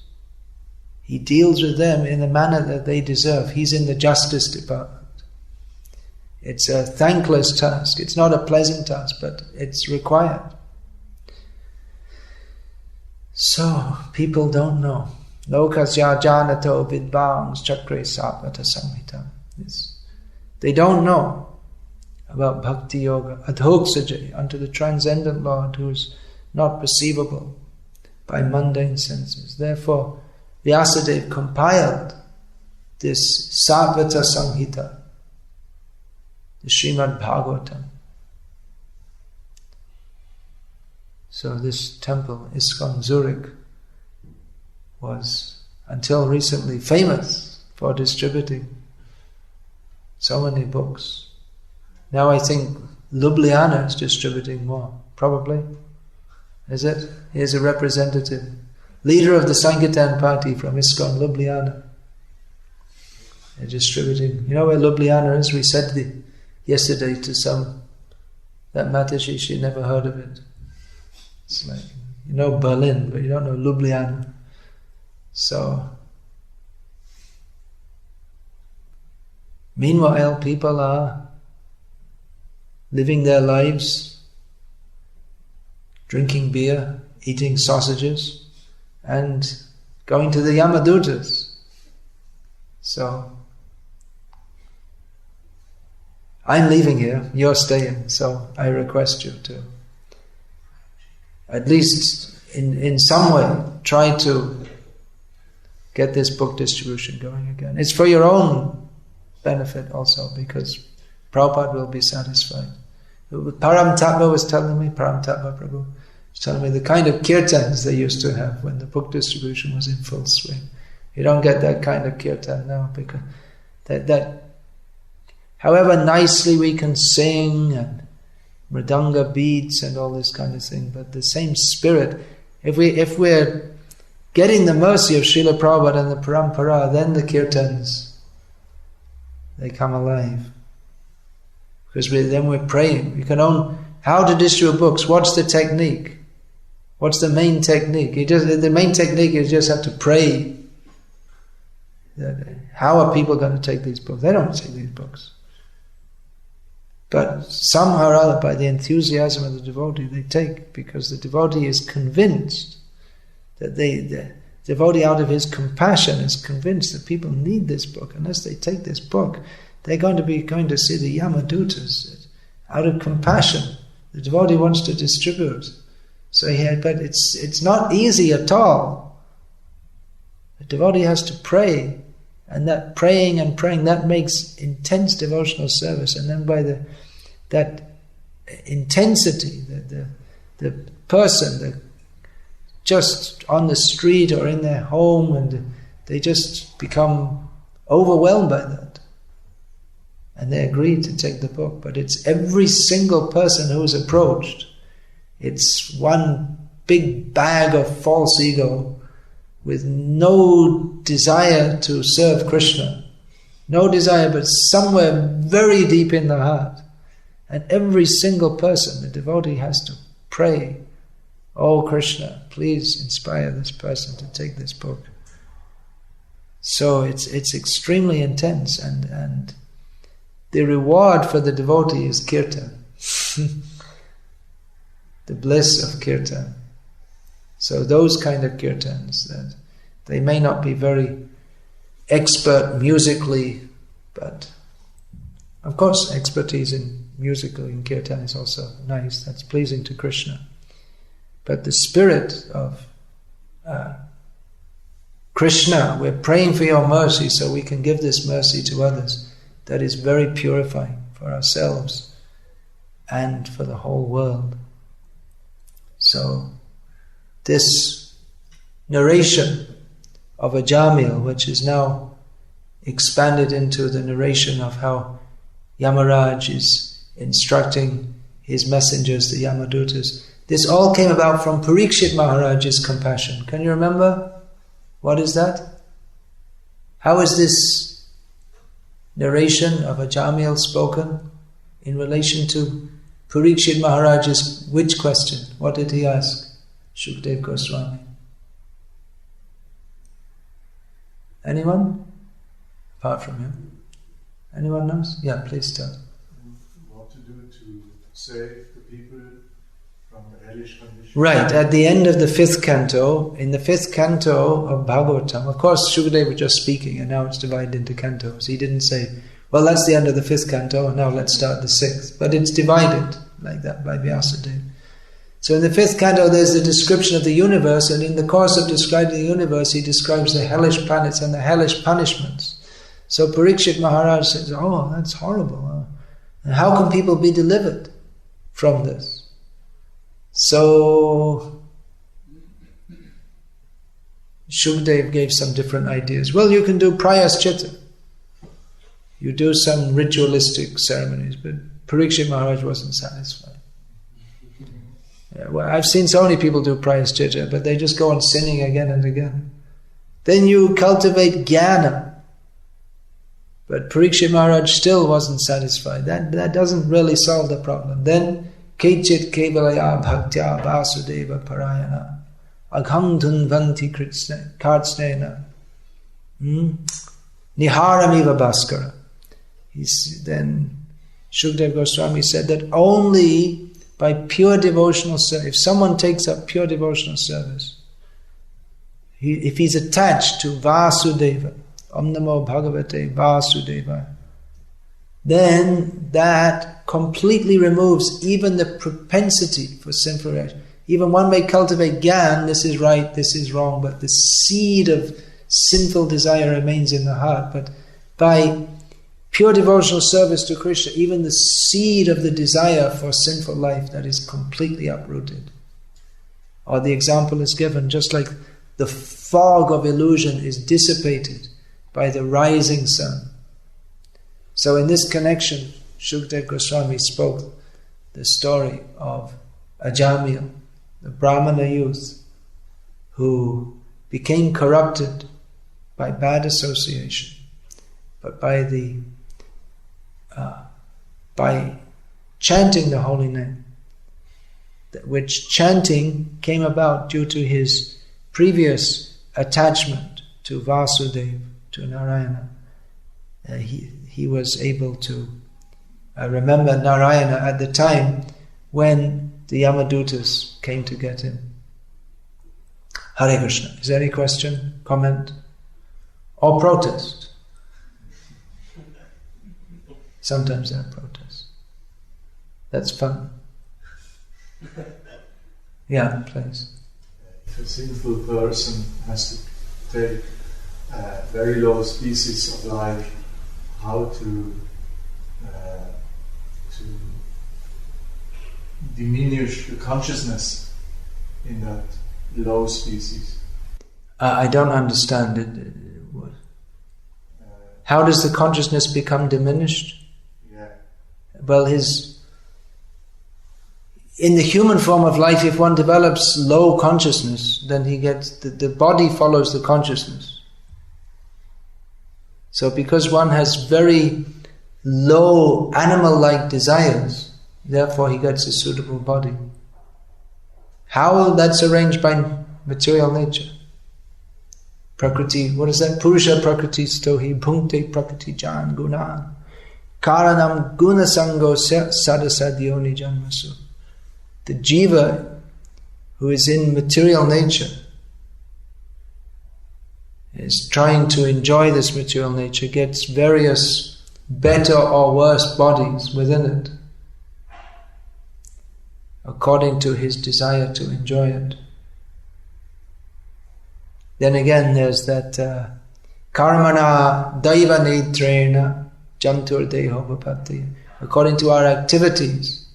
He deals with them in the manner that they deserve. He's in the justice department. It's a thankless task. It's not a pleasant task, but it's required. So, people don't know. Lokasya janato vidvangs chakre sapata samhita. They don't know about bhakti yoga, adhoksajay, unto the transcendent Lord who is not perceivable by mundane senses. Therefore, Vyasadeva compiled this Sarvata Samhita, the Srimad Bhagavatam. So this temple, ISKCON Zurich, was until recently famous for distributing so many books. Now I think Ljubljana is distributing more, probably. Is it? Here's a representative, leader of the Sankirtan party from ISKCON Ljubljana. They're distributing. You know where Ljubljana is? We said yesterday to that Mataji, she never heard of it. It's like, you know Berlin, but you don't know Ljubljana. So, meanwhile, people are living their lives, drinking beer, eating sausages, and going to the Yamadutas. So, I'm leaving here, you're staying, so I request you to, at least in some way, try to get this book distribution going again. It's for your own benefit also, because Prabhupada will be satisfied. Param Tattva was telling me, Param Tattva Prabhu was telling me the kind of kirtans they used to have when the book distribution was in full swing. You don't get that kind of kirtan now, because that however nicely we can sing and mridanga beats and all this kind of thing, but the same spirit, if we're getting the mercy of Srila Prabhupada and the Parampara, then the kirtans, they come alive. Because then we're praying. You can own how to distribute books. What's the technique? What's the main technique? The main technique is you just have to pray. How are people going to take these books? They don't take these books. But somehow or other, by the enthusiasm of the devotee, they take, because the devotee is convinced that the devotee, out of his compassion, is convinced that people need this book. Unless they take this book, they're going to see the Yamadutas. Out of compassion, the devotee wants to distribute. But it's not easy at all. The devotee has to pray, and that praying and praying, that makes intense devotional service. And then by that intensity, the person, just on the street or in their home, and they just become overwhelmed by that. And they agree to take the book. But it's every single person who is approached. It's one big bag of false ego with no desire to serve Krishna. No desire, but somewhere very deep in the heart. And every single person, the devotee has to pray, "Oh Krishna, please inspire this person to take this book." So it's extremely intense, and the reward for the devotee is kirtan. The bliss of kirtan. So those kind of kirtans, that they may not be very expert musically, but of course expertise in musical in kirtan is also nice. That's pleasing to Krishna. But the spirit of Krishna, we're praying for your mercy so we can give this mercy to others. That is very purifying for ourselves and for the whole world. So this narration of Ajamil, which is now expanded into the narration of how Yamaraj is instructing his messengers, the Yamadutas, this all came about from Parikshit Maharaj's compassion. Can you remember? What is that? How is this narration of Ajamil spoken in relation to Parikshit Maharaj's which question? What did he ask Shukdev Goswami? Anyone? Apart from him. Anyone knows? Yeah, please tell. What to do to save the people from the hellish condition? Right, at the end of the 5th canto, in the 5th canto of Bhagavatam, of course Shukadeva was just speaking and now it's divided into cantos. He didn't say, well, that's the end of the 5th canto and now let's start the 6th. But it's divided like that by Vyasadeva. So in the 5th canto there's the description of the universe, and in the course of describing the universe he describes the hellish planets and the hellish punishments. So Parikshit Maharaj says, oh, that's horrible. And how can people be delivered from this? So Shukdev gave some different ideas. Well, you can do prayaschita. You do some ritualistic ceremonies, but Parikshit Maharaj wasn't satisfied. Yeah, well, I've seen so many people do prayaschita, but they just go on sinning again and again. Then you cultivate jnana. But Parikshit Maharaj still wasn't satisfied. That doesn't really solve the problem. Then Kechit kevalaya bhaktya vasudeva parayana agham vanti kartsnena niharamiva bhaskara. Then Shukdev Goswami said that only by pure devotional service, if someone takes up pure devotional service, if he's attached to Vasudeva, Om Namo Bhagavate Vasudeva, then that completely removes even the propensity for sinful reaction. Even one may cultivate gyan, this is right, this is wrong, but the seed of sinful desire remains in the heart. But by pure devotional service to Krishna, even the seed of the desire for sinful life, that is completely uprooted. Or the example is given, just like the fog of illusion is dissipated by the rising sun. So in this connection, Shukdev Goswami spoke the story of Ajamil, the Brahmana youth, who became corrupted by bad association, but by chanting the holy name, which chanting came about due to his previous attachment to Vasudeva, to Narayana. He was able to remember Narayana at the time when the Yamadutas came to get him. Hare Krishna. Is there any question, comment, or protest? Sometimes there are protests. That's fun. Yeah, please. If a sinful person has to take very low species of life, how to diminish the consciousness in that low species? I don't understand it. How does the consciousness become diminished? Yeah. Well, in the human form of life, if one develops low consciousness, then he gets the body follows the consciousness. So because one has very low animal-like desires, therefore he gets a suitable body. How that's arranged by material nature. Prakriti, what is that? Purusha Prakriti stohi bhunkte Prakriti jan gunan karanam gunasango sadasadyoni janmasu. The jiva who is in material nature is trying to enjoy this material nature, gets various better or worse bodies within it according to his desire to enjoy it. Then again there's that karmana daiva netrena jantur deho bhapati. According to our activities,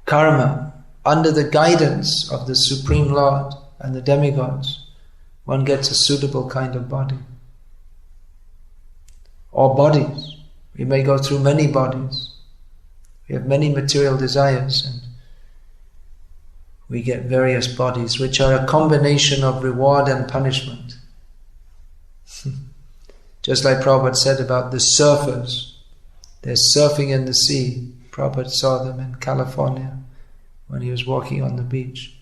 karma, under the guidance of the Supreme Lord and the demigods, one gets a suitable kind of body. Or bodies. We may go through many bodies. We have many material desires and we get various bodies which are a combination of reward and punishment. Just like Prabhupada said about the surfers. They're surfing in the sea. Prabhupada saw them in California when he was walking on the beach.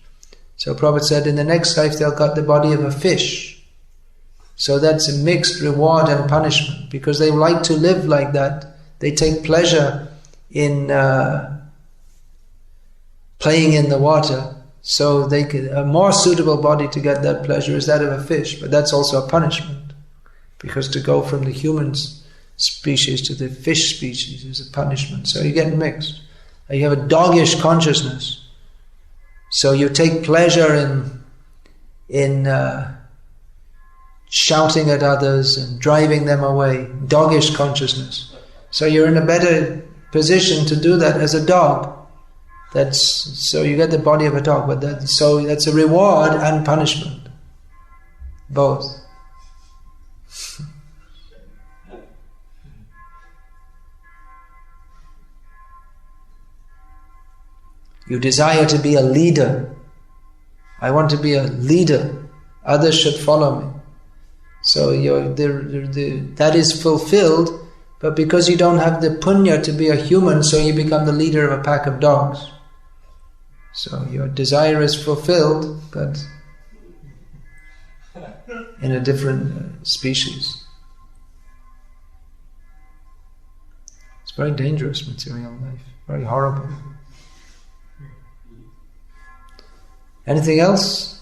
So Prabhupada said in the next life they'll got the body of a fish. So that's a mixed reward and punishment because they like to live like that. They take pleasure in playing in the water. So a more suitable body to get that pleasure is that of a fish. But that's also a punishment. Because to go from the human species to the fish species is a punishment. So you get mixed. You have a doggish consciousness. So you take pleasure in shouting at others and driving them away. Doggish consciousness. So you're in a better position to do that as a dog. So you get the body of a dog, but that's a reward and punishment. Both. You desire to be a leader. I want to be a leader. Others should follow me. So that is fulfilled, but because you don't have the punya to be a human, so you become the leader of a pack of dogs. So your desire is fulfilled, but in a different species. It's very dangerous, material life. Very horrible. Anything else?